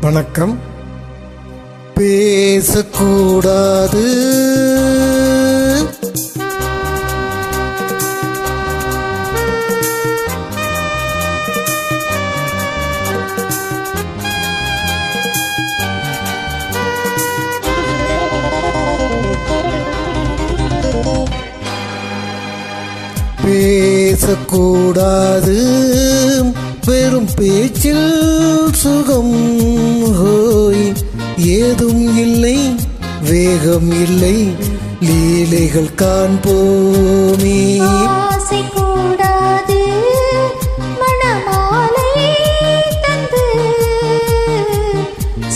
வணக்கம். பேசக்கூடாது பேசக்கூடாது வெறும் பேச்சில் சுகம் ஹோய், ஏதும் இல்லை வேகம் இல்லை லீலைகள் காண்போமே. கூடாது மணமாலை தந்து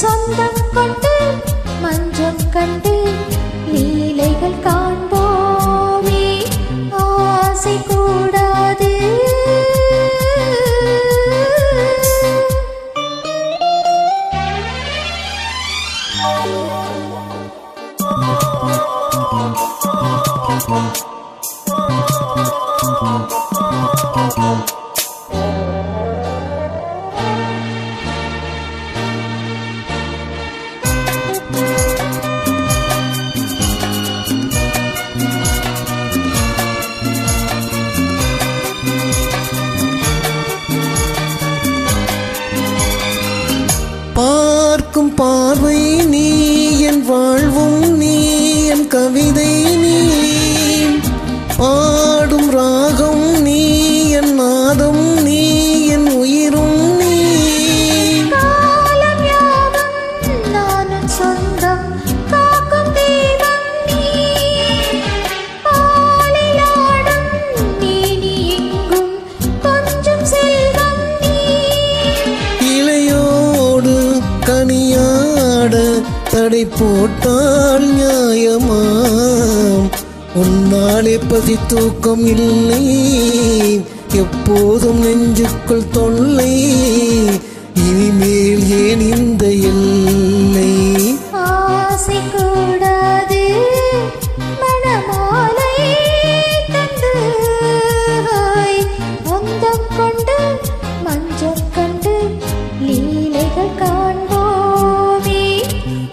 சொந்தம் கொண்டு மஞ்சம் கண்டு லீலைகள் காண்போமே. ஆசை கூடாது பார்க்கும் பார்வை நீ என் வாழ்வும் நீ என் கவிதை நீ, பாடும் ராகம் நீ என் நாதம் நீ என் உயிரும் நீ. காலம் யாவும் நானும் சொந்தம் காக்கும் தெய்வம் நீ, பாலில் ஆடும் நீ எங்கும் கொஞ்சம் செல்வம் நீ. இளையோடு கனியாட தடை போட்டால் நியாயமாம், உன்னாலே பசி தூக்கம் இல்லை எப்போதும் நெஞ்சுக்குள் தொல்லை, இனிமேல் ஏன் இந்த எல்லை. ஆசை கூடாது மணமாலை தந்து சொந்தம் கொண்டு மஞ்சள் கண்டு லீலைகள் காண்போமே.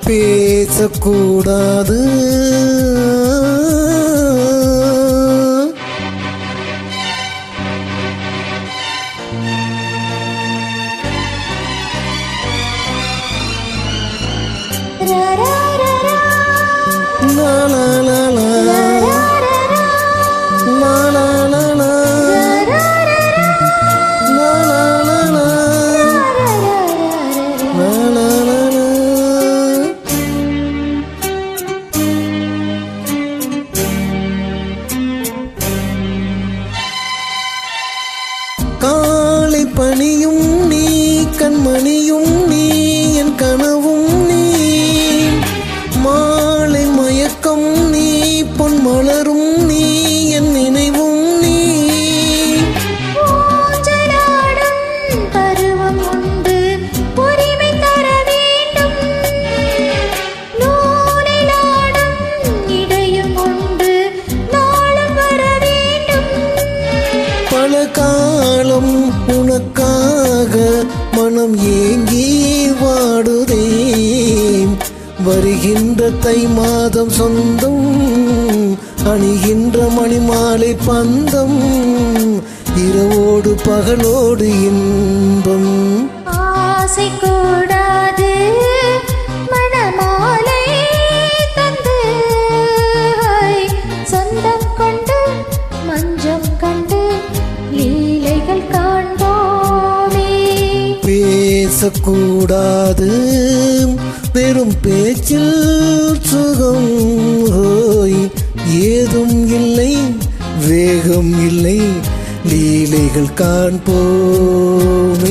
பேசக்கூடாது லா லா லா லா லா லா லா லா லா காலை பணியும் நீ கண்மணியும் நீ என் கனவும் நீ, மாலை மயக்கம் நீ பொன் மலரும் நீ என் நினைவும் நீ. ஊஞ்சலாடும் பருவம் உண்டு உரிமை தர வேண்டும், நூலிலாடும் இடையும் உண்டு நாளும் வர வேண்டும். பல காலம் உனக்காக மனம் ஏங்கி வாடுதே, வருகின்ற தை மாதம் சொந்தம் அணிகின்ற மணிமாலை பந்தம், இரவோடு பகலோடு இன்பம். ஆசை கூடாது மணமாலை தந்து சொந்தம் கொண்டு மஞ்சம் கண்டு லீலைகள் காண்போமே. பேசக்கூடாது வெறும் பேச்சில் சுகம் ஹோய், ஏதும் இல்லை வேகம் இல்லை லீலைகள் காண்போமே.